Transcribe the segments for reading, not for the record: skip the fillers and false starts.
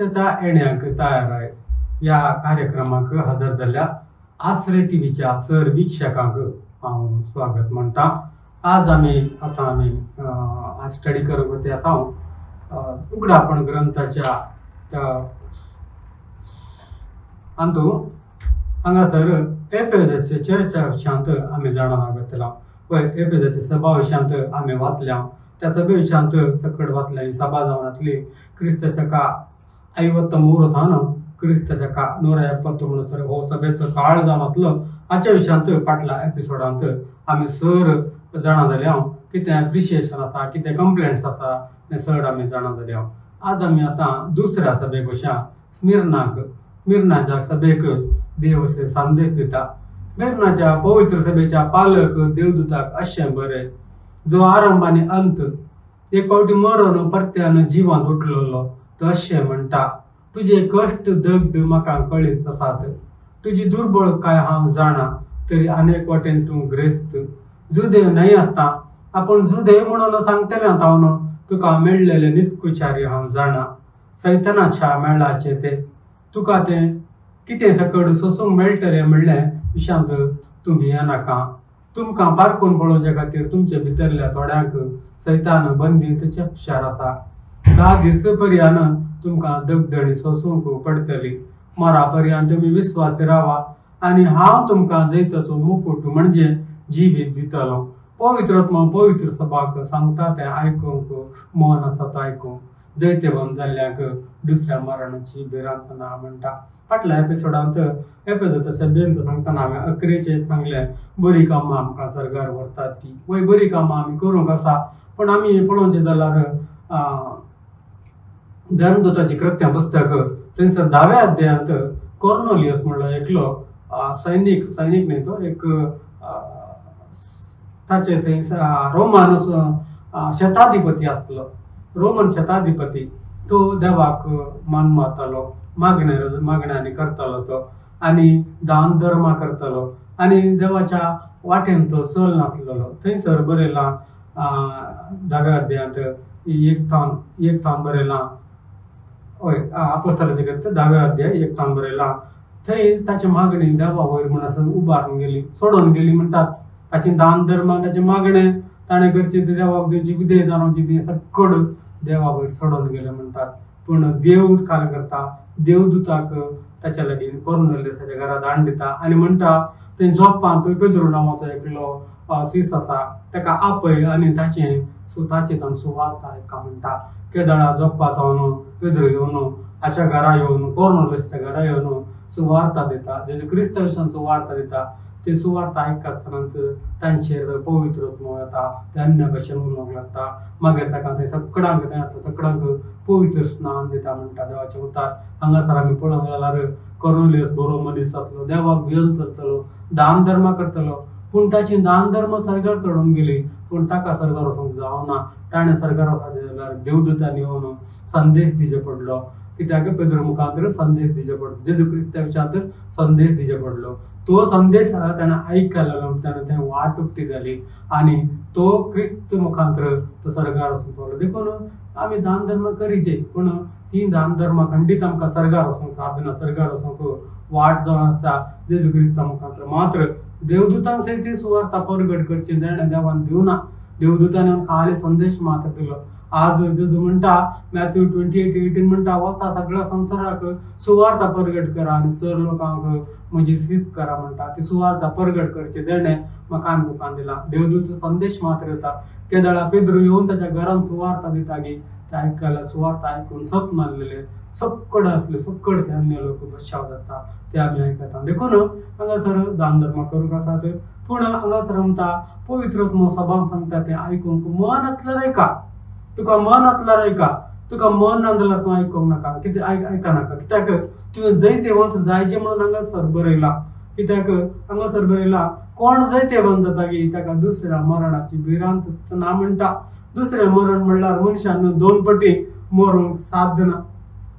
क्रिस्ताच्या येण्याक तयार आहे या कार्यक्रमाक हजर जाल्ल्या आसरे टीव्हीच्या सर वीक्षकांक हांव स्वागत म्हणटा। आज आमी आज स्टडी करप ते उगडापण ग्रंथाच्या अंतू हांगासर एफेसाच्या चर्चा विशयांत आमी जाणून घेतला। एफेसाच्या सभा विशयांत आमी वाचल्या, त्या सभे विशयांत सकट वाचल्या। ही सभा जावन आसली क्रिस्तशका 53 क्रिस्तशका 170 हो सभेचो काळ जावन आसलो। हाच्या विशयांत फाटल्या एपिसोडांत आमी सर जाणा जाल्या कितें एप्रिशिएशन आसा, कितें कंप्लेंट्स आसा हें सर आमी जाणा जाल्या। आज आमी आतां दुसऱ्या सभेक वशा स्मिर्नाच्या सभेक देव संदेश दिता। स्मिर्नाच्या पवित्र सभेच्या पालक देवदूताक अशें बरें, जो आरंभ आनी अंत, एक फावटी मरून परत्यान जिवांत उठलेलो, तो अशें म्हणटा, तुझे कश्ट दग्ध म्हाका कळीत आसात, तुजी दुर्बळकाय हांव जाणा, तरी अनेक वाटेन तूं ग्रेस्त। जुदेव न्हय आसता आपूण जुदेव म्हणून सांगतलें हांव, तुका मेळलेले निस्कुचारी हांव जाणा। सैतानाच्या मेळाचे ते तुका तें कितें सकट सोसूंक मेळटलें म्हणलें विशांत तूं भियेनाका। तुमकां पारखून पळोवचे खातीर तुमचे भितरल्या थोड्यांक सैतान बंदीत चेपशार आसा। 10 दीस पर्यंत तुमकां दगदणी सोसूंक पडटली। मरा पर्यंत तुमी विस्वासी रावा आनी हांव तुमकां जैताचो मुकुट म्हणजे जिवीत दितलो। पवित्रात्मा पवित्र सभाक सांगता तें आयकूंक मन आसा तो आयकूंक, जैते बंद जाल्ल्याक दुसऱ्या मरणाची भिरांत ना म्हणटा। फाटल्या एपिसोडांत एफेसाच्या सभेंत सांगतना हांवें 11 सांगलें, बरी कामां आमकां सरगार व्हरतात ती, वय बरी कामां आमी करूंक आसा। पण आमी पळोवचें जाल्यार धर्मदूताची कृत्यां पुस्तक थंयसर 10व्या अध्यायांत कॉर्नेलियस म्हणलो एकलो सैनीक न्ही तो एक ताचे थंय रोमन शताधिपती आसलो। रोमन शताधिपती तो देवाक मान मारतालो, मागण्यांनी करतालो तो, आनी दान धर्मा करतालो, आनी देवाच्या वाटेन तो चल नासलेलो। थंयसर बरयलां 10व्या अध्यायांत एक थान बरयलां, अपोस्तलाचें कृत्य 10व्या अध्याय 1 थान बरयलां। थंय ताची मागणी देवा वयर म्हण आसा उबारून गेली, सोडून गेली म्हणटात। ताची दान धर्म, ताचे मागणे ताणें करचे ते देवाक दिवची, विधेय जावची ती सकट देवा वयर सोडून गेले म्हणटात। पूण देव काय करता, देवदूताक ताच्या लागीं कॉर्नेलियसाच्या घरा धाड दिता आनी म्हणटा, थंय झोपांत पेद्रो नांवाचो एकलो सीस आसा, ताका आपय आनी ताचे तांचो सुवार्ता आयका म्हणटा। केदळा झोपांत हांव पेद्रो येवन अशा घरा येवन कॉर्नेलियसाच्या घरा येवन सुवार्ता दिता, जेजू क्रिस्ता विशयान सुवार्ता दिता। ते सुवार्ता आयकतात तांचेर पवित्र आत्मा येता, ते अन्य भाशेन उलोवंक लागता। मागीर ताका थंय सगळ्यांक पवित्र स्नान दिता म्हणटा देवाचे उतार। हांगासर आमी पळोवंक जाल्यार कॉर्नेलियस बरो मनीस आसलो, देवाक भियेन चलतलो, दान धर्म करतलो। पूण ताची दान धर्म सरगार चडून गेली, पूण ताका सरगार वचूंक जावना। ताणें सरगार वचपाचें जाल्यार देवदूतांनी येवन संदेश दिवचे पडलो, कित्याक पेद्रो मुखार संदेश दिवचे पडलो, जेजू क्रिस्ता विशयांत संदेश दिवचे पडलो। तो संदेश ताणें आयकलो, ताणें थंय वाट उक्ती जाली आनी तो क्रिस्त मुखांतर तो सरगार वचूंक पावलो। देखून आमी दान धर्म करीचे, पूण ती दान धर्म खंडीत आमकां सरगार वचूंक साधना, सरगार वचूंक वाट जावन आसा जेजू क्रिस्ता मुखांतर। मात्र देवदूतांक सयत ती सुवार्ता परगट करची देवान दिवना। देवदूतांनी आमकां खाली संदेश मात्र दिलो। आज जेजू म्हणटा मॅथ्यू 28:18 म्हणटा, वचा सगळ्या संवसाराक सुवार्ता परगट करा आनी सर लोकांक म्हजी सीस करा म्हणटा। ती सुवार्ता परगट करची देणे म्हाका आनी तुका दिला। देवदूत संदेश मात्र येता, केदळा पेद्रो येवन ताच्या घरान सुवार्ता दिता गी, ते आयकल्या सुवार्ता आयकून सत मारलेले सकड असले, सकड ते अन्य लोक बचाव जाता, ते आमी आयकता। देखून हांगासर दान धर्म करूंक आसात, पूण हांगासर म्हणटा पवित्र आत्मा सभांक सांगता ते आयकूंक मन आसल्यार ऐका। तुका मन आसल्यार ऐका, तुका मन ना जाल्यार तूं आयकूंक नाका, कितें आयका नाका। कित्याक तुवें जैते वंश जायचे म्हणून हांगासर बरयलां। कित्याक हांगासर बरयलां, कोण जैते वंश जाता गी ताका दुसऱ्या मरणाची भिरांत ना म्हणटा। दुसरें मरण म्हणल्यार मनशान 2 पटी मरूंक साधना।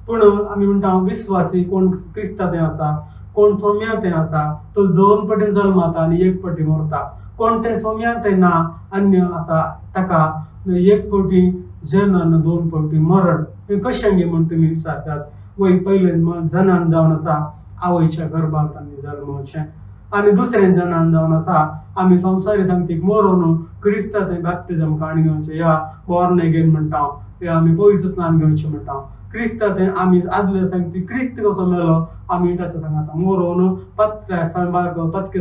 पूण आमी म्हणटा विस्वासी कोण क्रिस्तांत आसा, कोण सोम्यात आसा, तो 2 पटी जल्माता आनी 1 पटी मरता। कोण ते सोम्यात ना अन्य आसा, ताका 1 पटी जनन 2 पटी मरण। हे कशें गे म्हण तुमी विचारतात। वय पयले जनान जावन आसा आवयच्या गर्भांत आमी जल्मोवचें आनी दुसरें जनान जावन आसा आमी संवसारी सांगतीक मरोन क्रिस्ता थंय बॅप्टिजम काण घेवचें या बॉर्न अगेन म्हणटा या आमी पवित्र स्नान घेवचें म्हणटा क्रिस्ता थंय आमी आदले सांगती क्रिस्त कसो मेलो आमी ताचे सांगात मरोन पत्के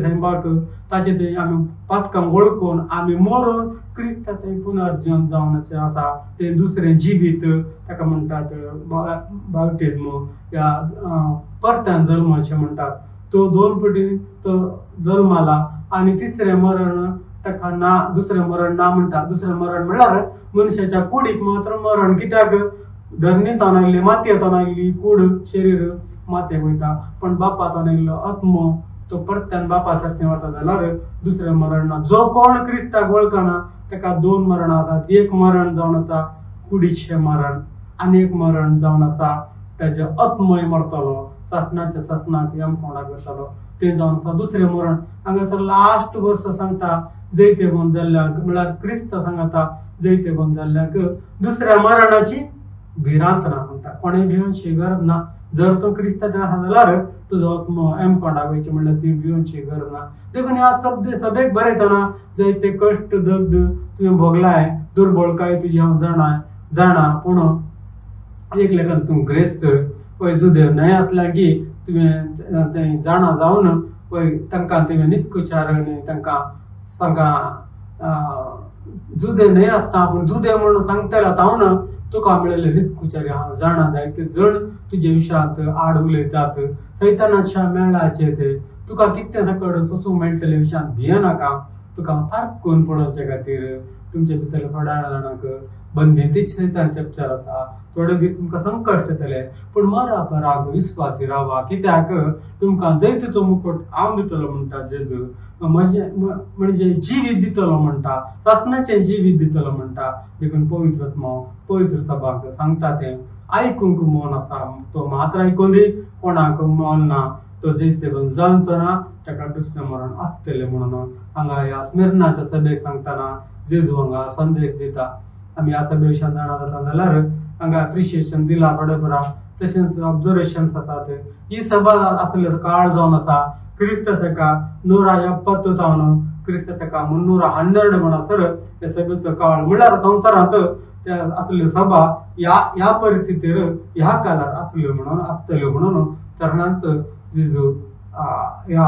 सांबाळक ताचे थंय आमी पथकां वळखून आमी मरोन क्रिस्ता थंय पुनर्जीवन जावनाचें आसा तें दुसरें जिवीत ताका म्हणटात बॅप्टिजम या परत्यान जल्माचें म्हणटात तो दोन पटी तो जल्माला आनी तिसरें मरण ताका ना दुसरें मरण ना म्हणटा दुसरें मरण म्हणल्यार मनशाच्या कुडीक मात्र मरण कित्याक धरणींतल्यान आयिल्ली मातयेंतल्यान आयिल्ली कूड शरीर मातयेक वयता पण बापांतल्यान आयिल्लो आत्मो तो परत्यान बापा सारकें वता जाल्यार दुसरें मरण ना जो कोण क्रिस्ताक वळखना ताका दोन मरणां जातात एक मरण जावन आसा कुडीचें मरण आनी एक मरण जावन आसा ताचो आत्मय मरतलो सासणाच्या सासणाक यमकोंडाक वतलो तें जावन आसा दुसरें मरण हांगासर लास्ट वर्स सांगता जैतेबंद जाल्ल्याक म्हळ्यार क्रिस्त सांगता जैतेबंद जाल्ल्याक दुसऱ्या मरणाची भिरांत ना म्हणटा कोणें भिवची गरज ना जर तो क्रिस्तान आसा जाल्यार तुजो आत्मो यमकोंडाक वयचें म्हणल्यार ती भिवची गरज ना देखून ह्या सभेक बरयतना जायते कश्ट दग्ध तुवें भोगलाय दुर्बळकाय तुजी हांव जाणा पूण एक लेखान तूं ग्रेस्त पळय जुदेव न्हयातल्या की तुवें तें जाणा जावन पळय तांकां तुवें निस्कुचारणी तांकां सांगा जुदेव न्हय आसता पूण जुदेव म्हणून सांगतले तावन तुका मेळिल्ले निस्कुचारी हांव जाणा जायते जण तुजे विशयांत आड उलयतात सैतानाच्या मेळाचे ते तुका कितें सकड सोसूंक मेळटले विशयांत भियेनाका तुका फार्क करून पडोवचे खातीर तुमचे भितर थोड्या जाणांक बंदितीचे सैतानचे उपचार आसा थोडे दीस तुमकां संकश्ट येतले पूण मरापराक विस्वासी रावा कित्याक तुमकां जैतूचो मुकुट हांव दितलो म्हणटा जेजू म्हणजे जिवीत दितलो म्हणटा सासणाचें जिवीत दितलो म्हणटा देखून पवित्र आत्मा पवित्र सभाक सांगता तें आयकूंक मौन आसा तो मात्र आयकून दी कोणाक मौन ना तो जैतेबंद जावचो ना ताका दुसरें मरण आसतलें म्हणून हांगा ह्या स्मिर्नाच्या सभेक सांगतना जेजू हांगा संदेश दिता आमी ह्या सभे विशयान जाणा जाता जाल्यार हांगा एप्रिशिएशन दिला थोडे बरा तशेंच ऑब्जर्वेशन्स आसात ही सभा आसले काळ जावन आसा क्रिस्त शका 170 तावन क्रिस्त शका 312 म्हणसर हे सभेचो काळ म्हळ्यार संवसारांत आसल्यो सभा ह्या परिस्थितीर ह्या काळार आसतल्यो म्हणून तरणांचो जेजू ह्या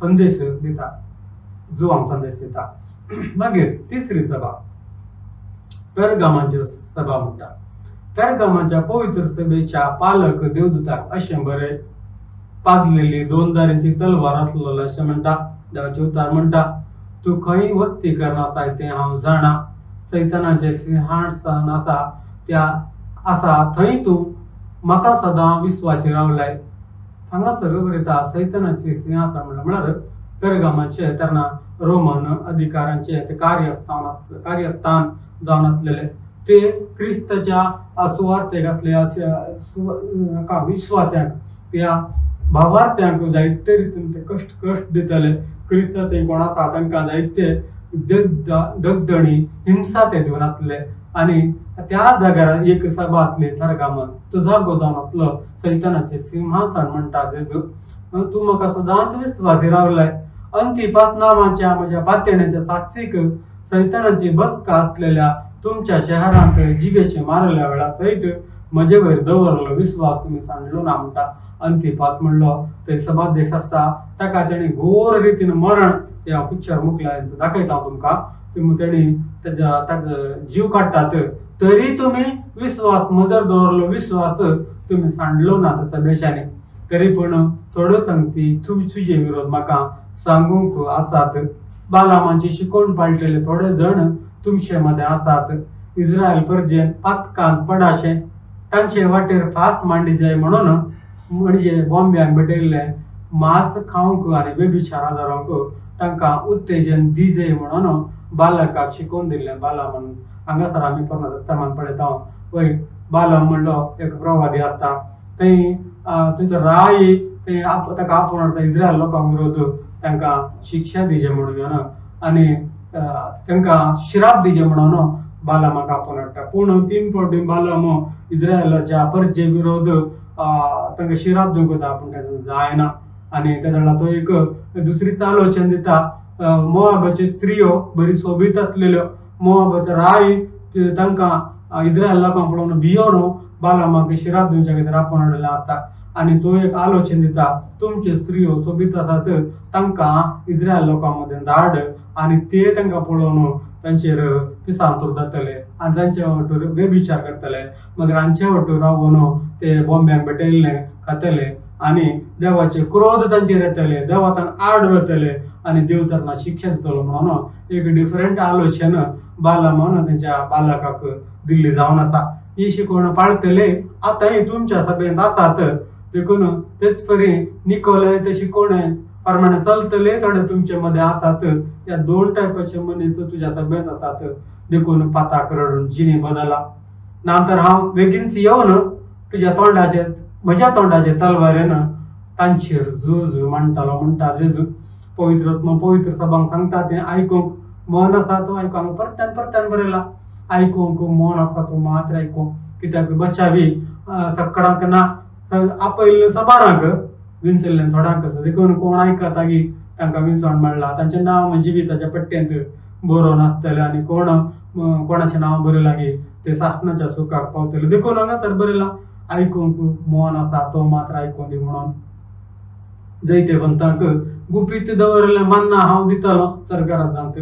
संदेश दिता जुवांक संदेश दिता मागीर तिसरी सभा पेरगामाची सभा म्हणटा पेरगामाच्या पवित्र सभेच्या पालक देवदूताक अशें बरें पाजलेली 2 दारांची तलवार आसलेलो अशें म्हणटा देवाचे उतार म्हणटा तूं खंय वस्ती करनाताय तें हांव जाणा सैतानाचें सिंहासन आसा त्या आसा थंय तूं म्हाका सदां विस्वासी रावलाय हांगासर बरयता सैतानाचें सिंहासन म्हळ्यार पेरगामाचे तेन्ना रोमन अधिकाऱ्यांचे ते कार्यस्थान जावन आसलेले ते क्रिस्ताच्या सुवार्तेक घातले विश्वासाक त्या भावार्थ्यांक जायते रितीन ते कश्ट दितले क्रिस्त ते कोण आसा तांकां जायते दगदणी हिंसा ते दिवन आसले आनी त्या जाग्यार एक सभा आसली पेरगामान तो जागो जावन आसलो सैतानाचें सिंहासन म्हणटा जेजू तूं म्हाका सदांच विस्वासी रावलाय अंतिपास नांवाच्या म्हज्या पातयण्याच्या साक्षीक सैतानाची बसका आसलेल्या तुमच्या शहरांत जिबेचे मारल्या वेळा सयत म्हजे वयर दवरलो विस्वास तुमी सांडलो ना म्हणटा अंतिपास म्हणलो थंय सभाध्यक्ष आसता ताका तेणी घोर रितीन मरण ह्या पिक्चर मुखलाय दाखयता तुमकां तेणी ताजो जीव काडटात तरी तुमी विस्वास मजर दवरलो विस्वास तुमी सांडलो ना त्या सभेच्यानी तरी पूण थोड्यो संगती तुजे विरोध म्हाका सांगूंक आसात बालामांची शिकोवण पाळटले थोडे जण तुमचे मध्ये आसात इस्रायल परजेन पातकान पडाशे तांचे वाटेर फास मांडिजे म्हणून म्हणजे बॉम्ब्यांक भेटयल्ले मांस खावंक आनी व्यभिचारा जावंक तांकां उत्तेजन दिजे म्हणून बालकाक शिकोवन दिल्ले बालामान हांगासर आमी परमेस्तामान पळयता पळय बालम म्हणलो एक प्रवादी आसता थंय तुजो राय ते ताका आपोवन हाडटा इस्रायल लोकांक विरोध तांकां शिक्षा दिजे म्हणून आनी तांकां श्राप दिजे म्हणून बालामाक आपोवन हाडटा पूण 3 फावटी बालाम इस्रायलाच्या परजे विरोध तांकां शिराप दिवंक आपूण काय जायना आनी त्या वेळा तो एक दुसरीच आलोचन दिता मोआबाचे स्त्रियो बरी सोबीत आसलेल्यो मोआबाचो राय तांकां इस्रायल लोकांक पळोवन भियोन बालामाक शिराप दिवच्या खातीर आपोवन हाडलेलो आसता आनी तो एक आलोचन दिता तुमच्यो स्त्रियो सोबीत आसात तांकां इस्रायल लोकां मदें धाड आनी ते तांकां पळोवन तांचेर पिसांतूर जातले आनी तांचे वाटेर व्यभिचार करतले मागीर रांदचे वाटेर रावून ते बोंब्यांक पेटयल्लें खातले आनी देवाचे क्रोध तांचेर येतले देवा तांकां आड वतले आनी देव तांकां शिक्षा दितलो म्हणून एक डिफरंट आलोचन बालामान तांच्या बालकाक दिल्ली जावन आसा. ही शिकवण पाळटले आतांय तुमच्या सभेंत आसात देखून तेच परी निकोलय ते शिकवणे प्रमाणे चलतले थोडे तुमचे मध्ये आसात. या दोन टायपाचे मनीस तुझ्या सभेंत आसात देखून पाताक रडून जिणे बदला नंतर हांव बेगीनच येवन तुझ्या तोंडाचे म्हज्या तोंडाचे तलवारेन तांचेर झूज म्हणटालो म्हणटा जेजू. पवित्र सभांक सांगता तें आयकूंक मन आसा तो आयकूंक परत्यान परत्यान बरयला आयकूंक मन आसा तो मात्र आयकूंक कित्याक बचावी सक्कडांक ना आपयल्ल्या सबारांक विंचल्ल्या थोड्यांक आसा देखून कोण आयकता की तांकां विंचोण मेळ्ळा तांचें नांव जिविताच्या पट्टेंत बरोवन आसतलें आनी कोणाचें नांव बरयलां की ते सासणाच्या सुखाक पावतले देखून हांगासर बरयलां आयकूंक मन आसा तो मात्र आयकूं दी म्हणून. जैते पंताक गुपीत दवरलें मन्ना हांव दितलो सरकारांत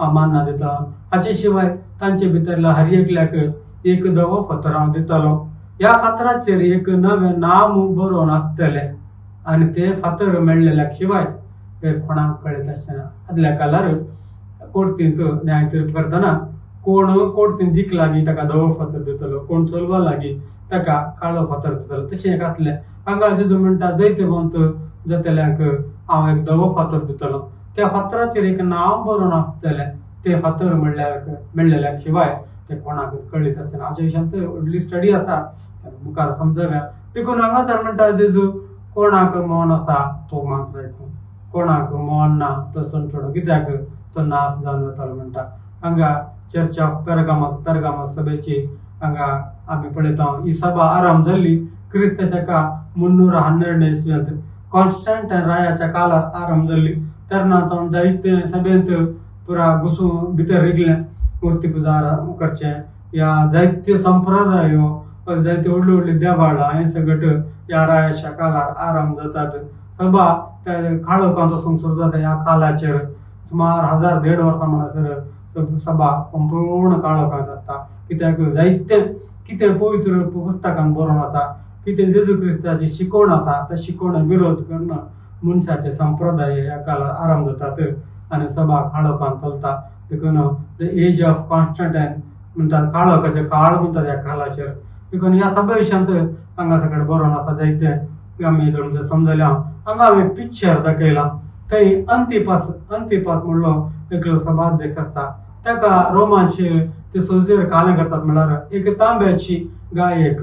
हांव मन्ना दितलो हाचे शिवाय तांचे भितरल्या हर एकल्याक एक दवो फातर हांव दितलो. ह्या फातराचेर एक नवें नांव बरोवन आसतलें आनी ते फातर मेळ्ळेल्या शिवाय हे कोणाक कळत आसना. आदल्या काळार कोर्टींत न्याय तीर्प करतना कोण कोर्टींत दीक लागीं ताका धवो फातर दितलो कोण चलवा लागीं ताका काळो फातर दितलो तशें एक आसलें. हांगा जेजू म्हणटा जैते पंत जातल्यांक हांव एक धवो फातर दितलो त्या फातराचेर एक नांव बरोवन आसतलें ते फातर मेळ्ळेल्या शिवाय ते कोणाक कळीत आसना. हाच्या विशयांत व्हडली स्टडी आसा मुखार समजव्या. देखून हांगासर म्हणटा जेजू कोणाक मन आसा तो मात्र आयकूं कोणाक मन ना तो संचोडो कित्याक तो नाश जावन वतलो म्हणटा. हांगा चर्च ऑफ पेरगामस सभेची हांगा आमी पळयता ही सभा आरंभ जाल्ली क्रिस्त शका 312 इसव्यांत कॉन्स्टंटायन रायाच्या काळार आरंभ जाल्ली. तेन्ना तो जायते सभेंत पुरा घुसून भितर रिगलें मुर्ती पुजा करचें या जायत्यो संप्रदायो जायत्यो व्हडली व्हडली देवाळां हें सगट ह्या रायाच्या काळार आरंभ जातात. सभा त्या काळोखांत सुरू जाता ह्या काळाचेर सुमार 1000-1,500 वर्सां म्हणसर सभा संपूर्ण काळोखांत आसता कित्याक जायते कितें पवित्र पुस्तकांत बरोवन आसा कितें जेजू क्रिस्ताची शिकवण आसा त्या शिकवणे विरोध करून मनशाचे संप्रदाय ह्या काळार आरंभ जातात आनी सभा काळोखांत चलता. देखून द एज ऑफ कॉन्स्टंटायन म्हणटात काळोखाचे काळ म्हणटात ह्या काळाचेर. देखून ह्या सभे विशयांत हांगा सगळें बरोवन आसा जायते आमी तुमचें समजलें. हांगा हांवें पिक्चर दाखयलां थंय अंतिपास म्हणलो एकलो सभाध्यक्ष आसता ताका रोमांचे ते सोजेर कालें करतात म्हळ्यार एक तांब्याची गायक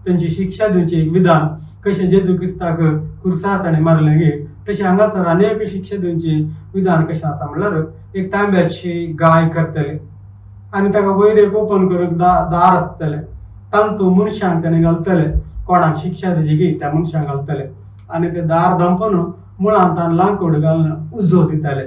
तांची शिक्षा दिवची एक विधान कशें जेजू क्रिस्ताक कुर्सार ताणें मारलें गे तशें हांगासर अनेक शिक्षा दिवची विधान कशें आसा म्हळ्यार एक तांब्याची गाय करतले आनी ताका वयर एक ओपन करून दार आसतलें तांतू मनशांक ताणें घालतले कोणाक शिक्षा दिवची गी त्या मनशांक घालतले आनी ते दार दंपन मुळांत ताण लांकूड घालून उजो दिताले.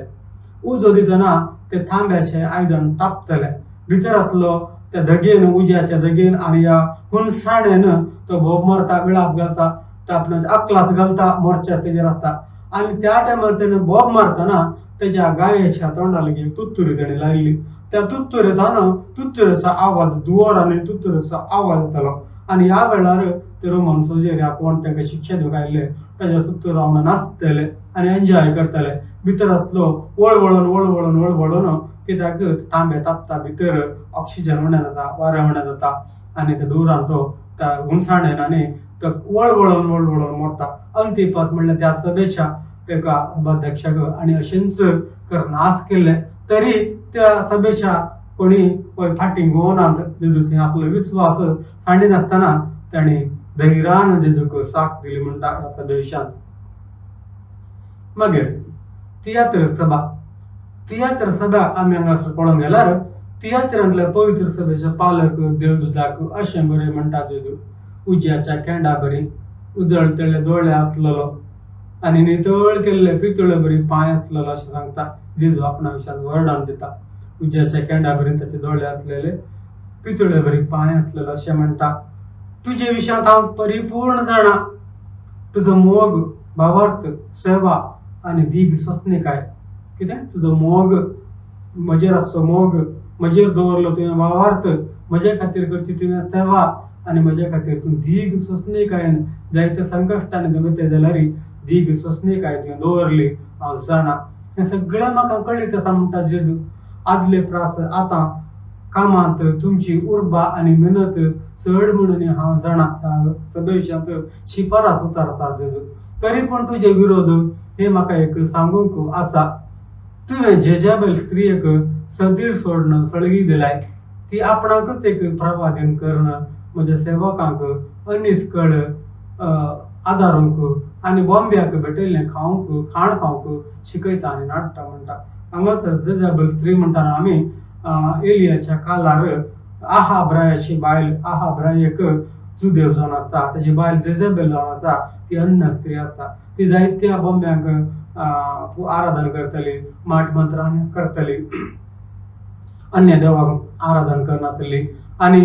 उजो दितना ते थांब्याचे आयदन तापतले भितरांतलो त्या धगेन उज्याच्या धगेन आनी ह्या हुणसाणेन तो भोब मारता विळाप घालता आपणाच्या अकलात घालता मोर्चा तेजेर आसता आनी त्या टायमार तेणें भोब मारतना तेज्या गायेच्या तोंडा लागीं तुत्तुरी तेणें लायिल्ली. त्या तुत्तुरेचो आवाज दुवर आनी तुत्तुरेचो आवाज येतालो आनी ह्या वेळार ते रोमन सोजेर ह्या कोण तांकां शिक्षा दिवंक आयिल्ले ताच्या सुत्तूर रावन नाचतले आनी एन्जॉय करतले. भितरांतलो वळवळून कित्याक तांबे तापता भितर ऑक्सिजन उणें जाता वारें उणें जाता आनी ते दुरान तो त्या हुणसाणेन आनी तो वळवळून मरता. अंतिपास म्हणल्यार त्या सभेच्या एका सभाध्यक्षाक आनी अशेंच कर नाश केले तरी त्या सभेच्या कोणी फाटीं घुंवनात जेजूचे आपलो विश्वास सांडिनासतना ताणें धैर्यान जेजूक साथ दिली म्हणटा ह्या सभे विशयांत. मागीर तियात्र सभा आमी हांगा पळोवंक गेल्यार तियात्रांतल्या पवित्र सभेचे पालक देवदूताक अशें बरें म्हणटा जेजू उज्याच्या केंडा बरी उजळतले दोळे आतलेलो आणि नितळ केल्ले पितळे बरी पांय आतलेलो अशें सांगता जेजू आपणा विशयान वर्णन दिता. उज्याच्या केंड्या बरी ताचे दोळे आतलेले पितळे बरी पांय आतलेलो अशें म्हणटा. तुजे विशयांत हांव परिपूर्ण जाणा. तुजो मोग भावार्थ सेवा आनी दीग सोंसणीकाय. कितें तुजो मोग म्हजेर आसचो मोग म्हजेर दवरलो तुवें भावार्थ म्हजे खातीर करची तुवें सेवा आनी म्हजे खातीर तूं दीग सोंसणीकायेन जायत्या संकश्टांनी दुमते जाल्यार दीग सोंसणीकाय तुवें दवरली हांव जाणा. हें सगळें म्हाका कळीत आसा म्हणटा जेजू. आदले प्रास आतां कामांत तुमची उर्बा आनी मेहनत चड म्हणून हांव जाणा. सगळे विशयांत शिफारस उतारता जेजू. तरी पूण तुजे विरोध हे म्हाका एक सांगूंक आसा. तुवें जेजेबेल स्त्रियेक सदीर सोडणं सळगी दिलाय. ती आपणाकच एक प्रवादीन करणं म्हज्या सेवकांक अनिस्कळ आदारूंक आनी बॉम्ब्याक भेटयल्लें खाण खावंक शिकयता आनी नाडटा म्हणटा. हांगासर जेजेबेल स्त्री म्हणटाना आमी एलियाच्या कालार आहाब्रायाची बायल आहाब्रायेक जुदेव जावन आसता. ताची बायल जेजेबेल जावन आसता. ती अन्न स्त्री आसता. ती जायत्या बॉम्ब्यांक आराधन करतली माट मंत्रां करतली अन्य देवाक आराधन करनासली आनी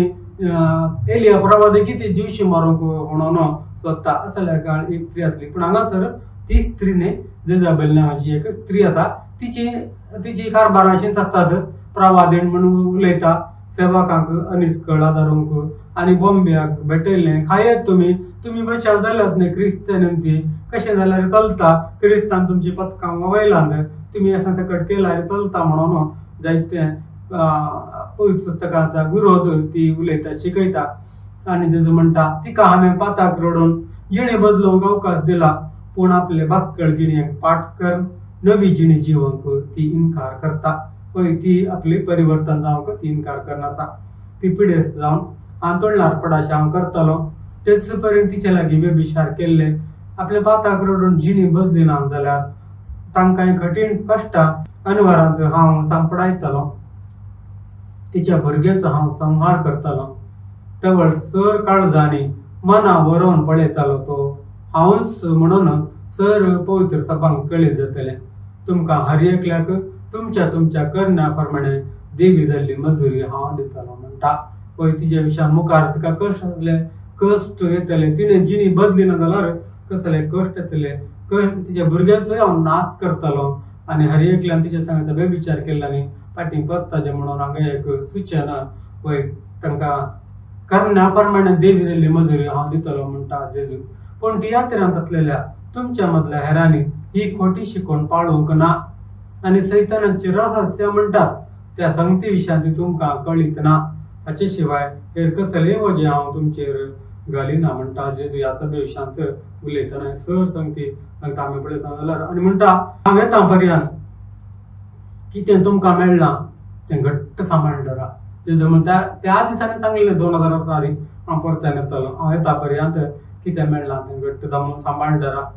एलिया प्रवादी कितें जीवशी मारूंक म्हणून सोदता असल्या काळ एक स्त्री आसली. पूण हांगासर ती स्त्रीने जेजेबेल नांवाची एक स्त्री आसा. तिची कारभार अशींच आसतात. प्रवादीण म्हणून उलयता सेवकांक अनिस्कळ आदारूंक आनी बॉम्ब्याक भेटयल्लें खायत तुमी बचाव जाल्यात न्ही क्रिस्तांनी ती कशें जाल्यार चलता. क्रिस्तान तुमची पथकां वयलात तुमी अशें सकट केल्यार चलता म्हणून जायते पवित्र पुस्तकांचा विरोध ती उलयता शिकयता. आनी जेजू म्हणटा तिका हांवें पाताक रडून जिणे बदलूंक अवकाश दिला पूण आपले बाक्कळ जिणेक पाठ कर नवी जिणी जिवंक ती इन्कार करता. पळय ती आपली परिवर्तन जावंक ती इन्कार करनासा. ती पिडेस्त जावन आंतोळणार पडाशें हांव करतलो. तेच पर्यंत तिचे लागीं बेबिशार केल्ले आपल्या पाताक रडून जिणी बदलिना जाल्यार तांकां कठीण कश्टां अनवरांत हांव सांपडायतलो. तिच्या भुरग्याचो हांव संहार करतलो. केवळ सर काळजांनी मना वरोवन पळयतालो तो हांवच म्हणून सर पवित्र सभांक कळीत जातलें. तुमकां हर एकल्याक तुमच्या करण्या प्रमाणे देवी जाल्ली मजुरी हांव दितलो म्हणटा. पळय तिच्या विशयान मुखार तिका कश्ट येतले. तिणें जिणी बदलिना जाल्यार कसले कश्ट येतले. तिच्या भुरग्यांचोय हांव नाश करतलो आनी हर एकल्यान तिच्या सांगता बेबिचार केल्ल्यानी फाटीं परताचें म्हणून हांगा एक सूचन पळय तांकां करण्या प्रमाणे देवी जाल्ली मजुरी हांव दितलो म्हणटा जेजू. पूण तियात्रांत आसलेल्या तुमच्या मदल्या हेरांनी ही खोटी शिकवण पाळूंक ना आनी सैतानाचे रहस्य म्हणटात त्या संगती विशयां ती तुमकां कळीत ना. हाचे शिवाय हेर कसलेय वजे हांव तुमचेर घालिना म्हणटा जेजू. ह्या सगळ्या विशयांत उलयतना सर संगती तांकां आमी पळयता जाल्यार आनी म्हणटा हांव येता पर्यंत कितें तुमकां मेळ्ळां तें घट्ट सांबाळून धरा. जेजू म्हणटा त्या दिसांनी सांगलेलें 2000 वर्सां आदीं हांव परतून येतलो. हांव येता पर्यंत कितें मेळ्ळां तें घट्ट सांबाळून धरा.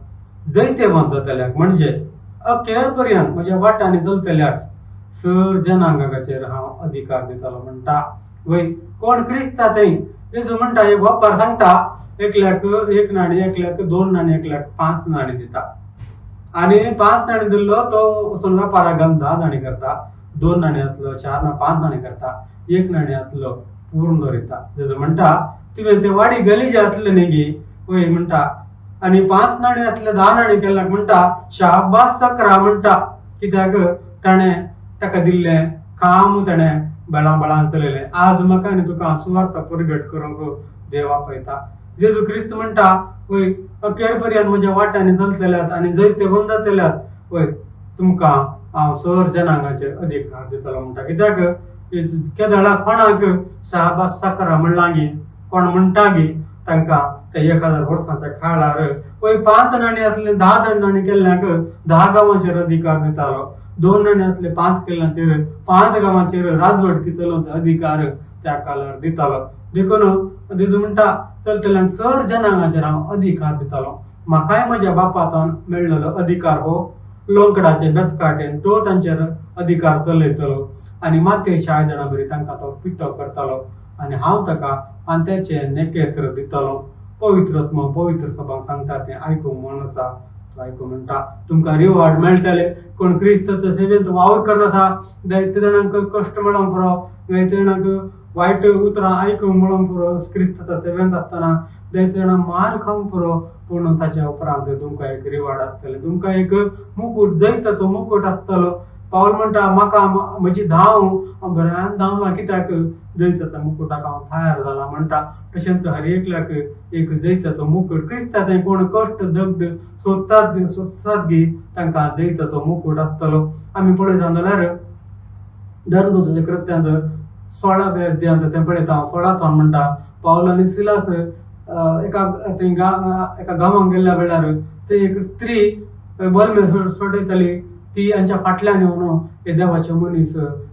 जैते वंत जातल्याक म्हणजे अखेर पर्यंत म्हज्या वाटांनी चलतल्याक सर जनांगाचेर हांव अधिकार दितलो म्हणटा. वय कोण क्रिस्त थंय जेजू म्हणटा एक वापर सांगता एकल्याक 1 नाणी एकल्याक 2 नाणी एकल्याक 5 नाणी दिता. आनी 5 नाणी दिल्लो तो वचून वेपाराक घालून 10 नाणी करता. 2 नाणयांतलो 4 ना 5 नाणी करता. 1 नाणयांतलो पूर्ण दवरिता. जेजू म्हणटा तुवें ते वाडी गलीजे आसले न्ही गे वय म्हणटा आनी 5 नाणयांतले 10 नाणी केल्याक म्हणटा शाबास सकरा म्हणटा. कित्याक ताणें ताका दिल्लें काम ताणें बळां चलयलें. आज म्हाका आनी तुका सुवार्थ परगट करूंक देव आपयता. जेजू क्रिस्त म्हणटा वय अखेर पर्यंत म्हज्या वाट्यांनी चलतल्यात आनी जैते बंद जातल्यात वय तुमकां हांव सर जनांगाचेर अधिकार दितलो म्हणटा. कित्याक केदळा कोणाक शाबास सकरा म्हणलां गे कोण म्हणटा गे तांकां त्या 1000 वर्सांच्या काळार वय 5 नाणयांतले 10 नाणी केल्ल्याक 10 गांवांचेर अधिकार दितालो. 2 नाणयांतले 5 केल्ल्याचेर 5 गांवांचेर राजवट कितलोच अधिकार त्या काळार दितालो. देखून जेजू म्हणटा चलतल्यांक सर जनांगाचेर हांव अधिकार दितालो. म्हाकाय म्हज्या बापातान मेळ्ळलो अधिकार हो लोंकडाचे बेतकाटेन तो तांचेर अधिकार चलयतलो आनी माते 40 जाणां बरी तांकां तो पिटो करतालो आनी हांव ताका आंत्याचे नेकेत्र दितलो. पवित्र सभांक सांगता ते आयकूंक मन आसा तो आयकूं म्हणटा. तुमकां रिवॉर्ड मेळटले. कोण क्रिस्ताच्या सेवेंत वावर करनाता जायते जाणांक कश्ट मेळोंक पुरो, जायते जाणांक वायट उतरां आयकूंक मेळोंक पुरो, क्रिस्ताच्या सेवेंत आसतना जायते जाणां मार खावंक पुरो, पूण ताच्या उपरांत तुमकां एक रिवॉर्ड आसतलें, तुमकां एक मुकूट, जैताचो मुकूट आसतलो. पावल म्हणटा म्हाका म्हजी धांव हांव बऱ्यान धांवला, कित्याक जैताच्या मुकुटाक हांव तयार जाला म्हणटा. तशेंच हर एकल्याक एक जैताचो मुकूट, क्रिस्तांत कोण कश्ट दगड सोदतात गी तांकां जैताचो मुकूट आसतलो. आमी पळयता जाल्यार धर्मदूताच्या कृत्यांत 16व्या अध्यायांत तें पळयता हांव 16 म्हणटा पावल आनी सिलास एका गांवांक गेल्ल्या वेळार ते एक स्त्री बल्मे सोडयताली, ती हांच्या फाटल्यान येवन हे देवाचे मनीस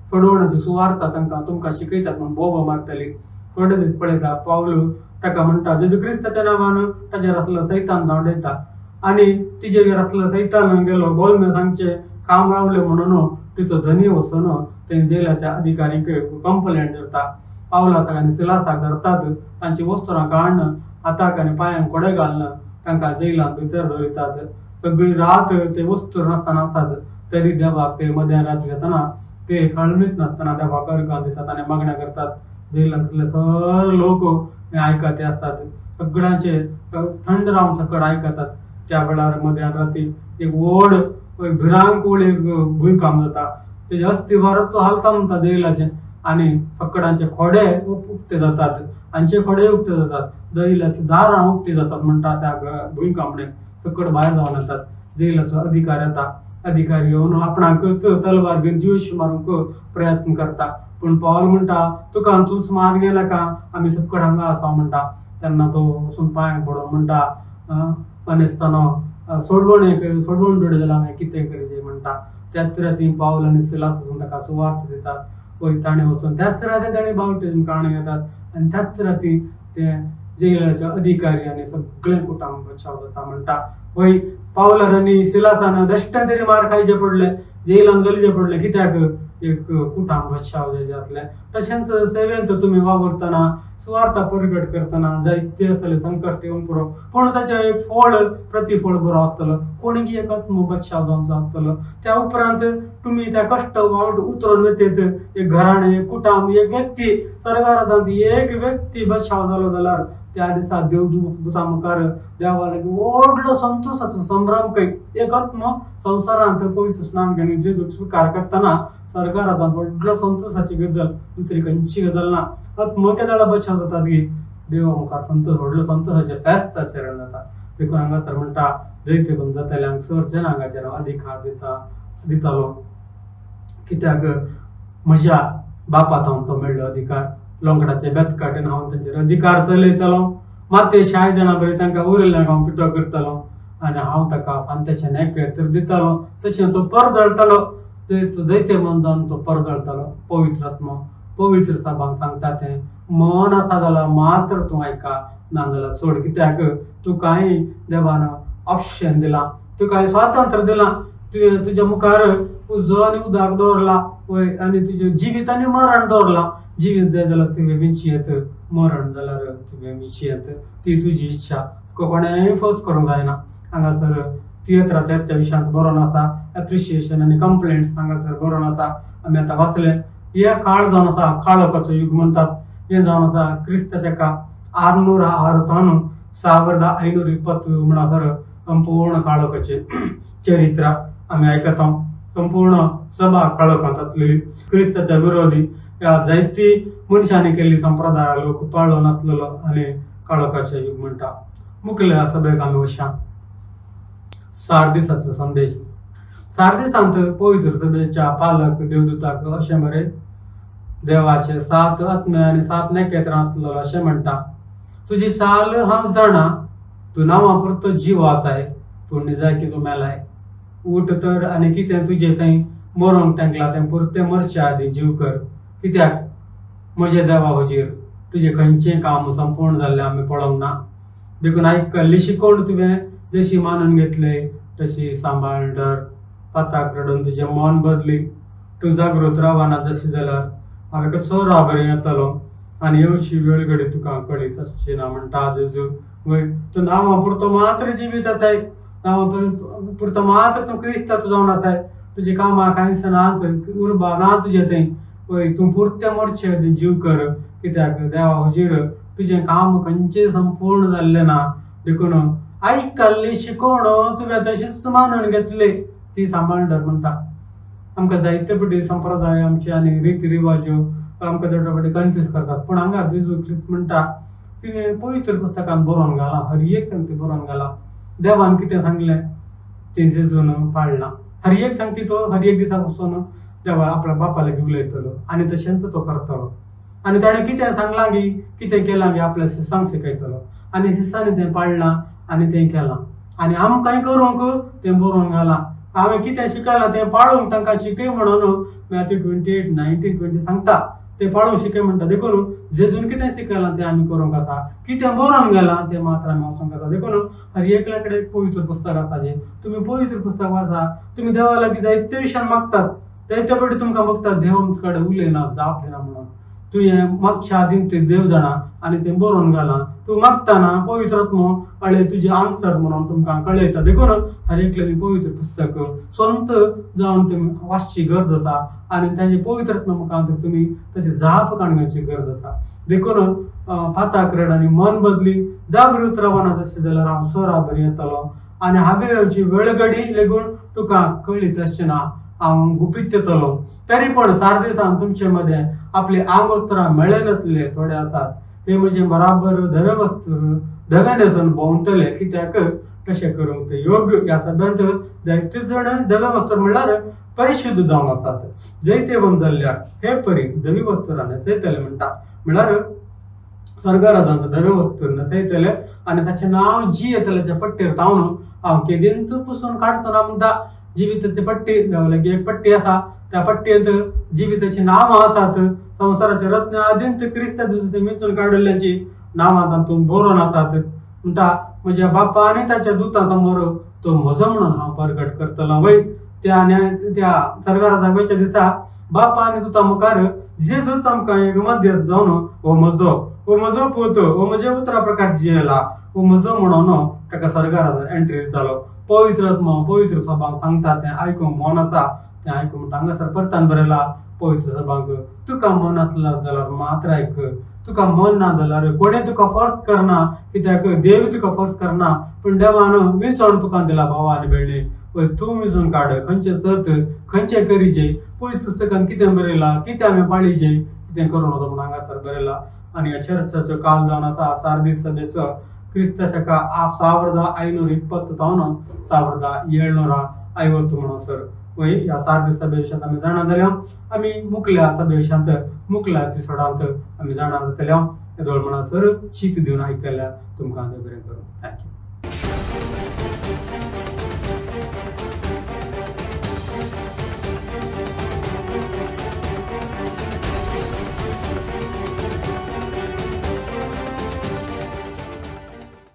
सोडवण्याची सुवार्ता तुमकां शिकयतात म्हणून बोबो मारतली. थोडे दीस पळयता पावल ताका म्हणटा जेजू क्रिस्ताच्या नांवान ताचेर आसलो सैतान धांवडयता, आनी तिजेर आसलो सैतान गेलो बोल्मे तांचे काम रावले म्हणून तिचो धनी वचून ते जेलाच्या अधिकारीक कंप्लेंट करता. पावलाक आनी सिलासाक धरतात, तांची वस्त्रां काडून हाताक आनी पांयांक कोडे घालून तांकां जेलांत भितर दवरतात. सगळी रात ते वस्त्र नासतना आसात, तरी देवाक ते मध्यान घेतना ते कळमीत नासतना देवाक अर्घां दितात आनी मागण्या करतात. जेलांतले सर लोक आयकते आसतात, सगळ्यांचे थंड रावन सकट आयकतात. त्या वेळार मध्यान राती एक व्हड भिरांकूळ एक भुंयकांप जाता. तेजे अस्थिवाराचो हालता म्हणटा जेलाचे, आनी सकडांचे खोडे उक्ते जातात, हांचे खोडे उक्ते जातात, जेलाची दारां उक्ती जातात म्हणटा. त्या भुंयकांपणे सकट भायर जावन येतात. जेलाचो अधिकारी येता, अधिकारी येवन आपणाक तलवार घेवन जीव मारूंक प्रयत्न करता, पूण पावल म्हणटा तुका हातूंच मार गेला का, आमी सकट हांगा आसा म्हणटा. तेन्ना तो वचून पांयांक पडोन म्हणटा मानेस्तानो सोडवण जोडे जाल्यार हांवें कितें करचें म्हणटा. त्याच राती पावल आनी सिलास वचून ताका सुवार्थ दितात. वय ताणें वचून त्याच राती ताणें बावटीजम काणून घेतात, आनी त्याच राती ते जेलाचे अधिकारी आनी सगळे कुटुंब बचाव जाता म्हणटा. वय पावलार आनी सिलासान बेश्टे तरी मार खायचे पडले, जेलांत घालचे पडले, कित्याक एक कुटुंब बचाव जातले. तशेंच सेवेंत तुमी वावरतना सुवार्थ प्रगट करतना जायते आसतले संकश्ट येवंक पुरो, पूण ताचें एक फळ प्रतिफळ बरो आसतलो. कोणीय एक आत्म बचाव जावचो आसतलो. त्या उपरांत तुमी त्या कश्ट वावट उतरून वतात, एक घराणें, एक कुटुंब, एक व्यक्ती सर्गारांत एक व्यक्ती बचाव जालो जाल्यार त्या दिसा देवदूता मुखार देवा लागीं व्हडलो संतोशाचो संभ्रम कय. एक आत्म संवसारांत पवित्र स्नान घेवन जेजूक स्विकार करतना सर्गारांत व्हडलो संतोशाची गजाल दुसरी खंयची गजाल ना. आत्म केदाळा बचाव जातात गी देवा मुखार संतोश, व्हडलो संतोशाचे फेस्त आचरण जाता. देखून हांगासर म्हणटा जैते बंद जातल्यांक जनांगाचेर अधिकार दितालो, कित्याक म्हज्या बापात हांव तो मेळ्ळो अधिकार. लोंगडाचे बेतकाटेन हांव तांचेर अधिकार चलयतलो, माते 60 जाणां बरें तांकां उरयल्ल्यांक हांव पिटो करतलो, आनी हांव ताका फांत्याच्या नेक्यार तर दितलो. तशें तो परदळटलो, जैते मन जावन तो परदळटलो. पवित्र सभांक सांगता तें मन आसा जाल्यार मात्र तूं आयका, ना जाल्यार सोड. कित्याक तुकाय देवान ऑप्शन दिलां, तुकाय स्वातंत्र्य दिलां. तुवें तुज्या मुखार उजो आनी उदक दवरला, वय आनी तुजें जिवीत आनी मरण दवरलां. जिवीत जाय जाल्यार तुवें विचयत, मरण जाल्यार तुवें विचयत. ती तुजी इच्छा, तुका कोणेंय फोर्स करूंक जायना. हांगासर तियेत्रा चर्चा विशयांत बरोवन आसा, एप्रिशिएशन आनी कंप्लेंट्स हांगासर बरोवन आसा. आमी आतां वाचले. हे काळ जावन आसा काळोखाचो युग म्हणटात. हे जावन आसा क्रिस्ताच्या 606 1520 म्हणसर संपूर्ण काळोखाचे चरित्र आमी आयकता. संपूर्ण सभा काळोखांत आसलेली. क्रिस्ताच्या विरोधी ह्या जायती मनशांनी केल्ली संप्रदाय लोक पाळून आसलेलो आनी काळोखाचें युग म्हणटा. मुखेल्या सभेक आमी वशा. सार्दिसाचो संदेश. सार्दिसांत पवित्र सभेच्या पालक देवदूताक अशें बरें, देवाचे 7 आत्मे आनी 7 नखेत्रां आसलेलो अशें म्हणटा. तुजी चाल हांव जाणा, तूं नांवा पुरतो जीव आसाय, पूण निजायकी तूं मेलाय. उठ तर आनी कितें तुजें थंय मरोंक तेंकलां तें पुरतें मरचे आदी जीव कर. कित्याक म्हज्या देवा हुजीर तुजें खंयचें काम संपूर्ण जाल्लें आमी पळोवंक ना. देखून आयकल्ली शिकोवण तुवें जशी मानून घेतली तशी सांबाळ धर. पाताक रडून तुजें मन बदली. तूं जागृत रावना जशी जाल्यार हांवें कसो राबरें येतलो, आनी येवची वेळ घडी तुका कळीत आसची ना म्हणटा जेजू. वय तो नावा पुरतो मात्र जिवीत आसाय, नावा पुरतो मात्र तूं क्रिस्ताचो जावन आसाय, तुझे कामां कांयच नात, उर्बा ना तुजे थंय, वय तूं पुरते मोर्चे जीव कर, कित्याक देवा हुजीर तुझें काम खंयचें संपूर्ण जाल्लें ना, देखून आयकल्ली शिकवण तुवें तशीच मानून घेतली ती सांबाळणार म्हणटा. आमकां जायते फावटी संप्रदाय आमचे आनी रिती रिवाज्यो आमकां तेवढे फावटी कन्फ्यूज करतात, पूण हांगा जेजू ख्रिस्त म्हणटा तिणें पवित्र पुस्तकान बरोवन घाला, हर एक संगती बरोवन घाला. देवान कितें सांगलें तें जेजून पाळलां. हर एक संगती तो हर एक दिसा वचून देवा आपल्या बापा लागीं उलयतलो आनी तशेंच तो करतलो. आनी ताणें कितें सांगलां गी, कितें केलां गी आपल्या शिष्यांक शिकयतलो, आनी शिष्यांनी तें पाळलां आनी तें केलां. आनी आमकांय करूंक तें बरोवन घाला. हांवें कितें शिकयलां तें पाळूंक तांकां शिकय म्हणून मॅथ्यू 28:19-20 सांगता, तें पाळूंक शिकय म्हणटा. देखून जेजून कितें शिकयलां तें आमी करूंक आसा, कितें बरोवन गेलां तें मात्र आमी वचूंक आसा. देखून हर एकल्या कडेन पवित्र पुस्तक आसा, जें तुमी पवित्र पुस्तक वाचा. तुमी देवा लागीं जायते विशयान मागतात, जायते फावटी तुमकां बघतात देव आमचे कडेन उलयना, जाप दिना म्हणून. तूं हें मागच्या आदीं तें देव जाणा आनी तें बरोवन घाला. तूं मागतना पवित्र आत्मो अळे तुजे आन्सर म्हणून तुमकां कळयता. देखून हर एकल्यानी पवित्र पुस्तक स्वंत जावन तुमी वाचची गरज आसा आनी ताजे पवित्र आत्म्या मुखांतर तुमी तशी जाप काणग्याची गरज आसा. देखून फाताक रड आनी मन बदली जागृत रावना तशें जाल्यार हांव सोरा बरी येतलो आनी हांवें हांची वेळ घडी लेगून तुका कळीत आसचेना, हांव गुपीत येतलो. तरी पण सारदेसान तुमचे मध्ये आपले आंगोत्रां मेळनातले थोडे आसात, हे म्हणजे बराबर धवे वस्त्र धवे न्हेसून भोंवतले, कित्याक तशें करूंक ते योग्य. ह्या सभ्यांत जायते जण धवे वस्त्र म्हणल्यार परिशुद्ध जावन आसात, जैते बंद जाल्ल्यार हे परी धवी वस्त्र न्हेसयतले म्हणटा. म्हणल्यार स्वर्गराजांत धवे वस्त्र न्हेसयतले आनी ताचें नांव जी येतल्याच्या पट्टेर तावन हांव केदींच पुसून काडचो ना म्हणटा. जिविताची पट्टी लागीं एक पट्टी आसा, त्या पट्टेंत जिविताची नांवां आसात. संवसाराचे रत्न आदींत क्रिस्ताचे वेंचून काडिल्ल्याची नांवां तातूंत बरोवन आसात. म्हणटा म्हज्या बापा आनी ताच्या दुतां समोर तो म्हजो म्हणून हांव प्रगट करतलो. वय त्या सर्गाराजाक वयच्या दिसा बापा आनी दुतां मुखार जेजू आमकां एक मध्यस्थ जावन हो म्हजो पूत, हो म्हज्या उतरा प्रकार जियेला, हो म्हजो म्हणून ताका सर्गाराजान एंट्री दितालो. पवित्र आत्मा पवित्र सभांक सांगता तें आयकूंक मन आसा तें आयकूंक म्हणटा. हांगासर परतान बरयला पवित्र सभांक, तुका मन आसला जाल्यार मात्र आयक, तुका मन ना जाल्यार कोणें तुका फोर्स करना, कित्याक देव तुका फोर्स करना, पण देवान विंचोण तुका दिला. भावा आनी भयणी, पळय तूं विंचून काड, खंयचें सत खंयचें करीजे. पवित्र पुस्तकान कितें बरयलां, कितें आमी पाळीजे, कितें करूं नजो म्हणून हांगासर बरयलां. आनी ह्या चर्चाचो काल जावन आसा सार्दीस सभेचो ಕ್ರಿಸ್ತ ಶಕ 1520 1750 म्हणून सर. वय ह्या सार्दीस सभे विशयांत आमी जाणा जाल्या, आमी मुखल्या सभे विशयांत मुखल्या एपिसोडांत आमी जाणा जातल्या. येदोळ म्हणसर शीत दिवन आयकल्या तुमकां देव बरें करूं. थँक्यू.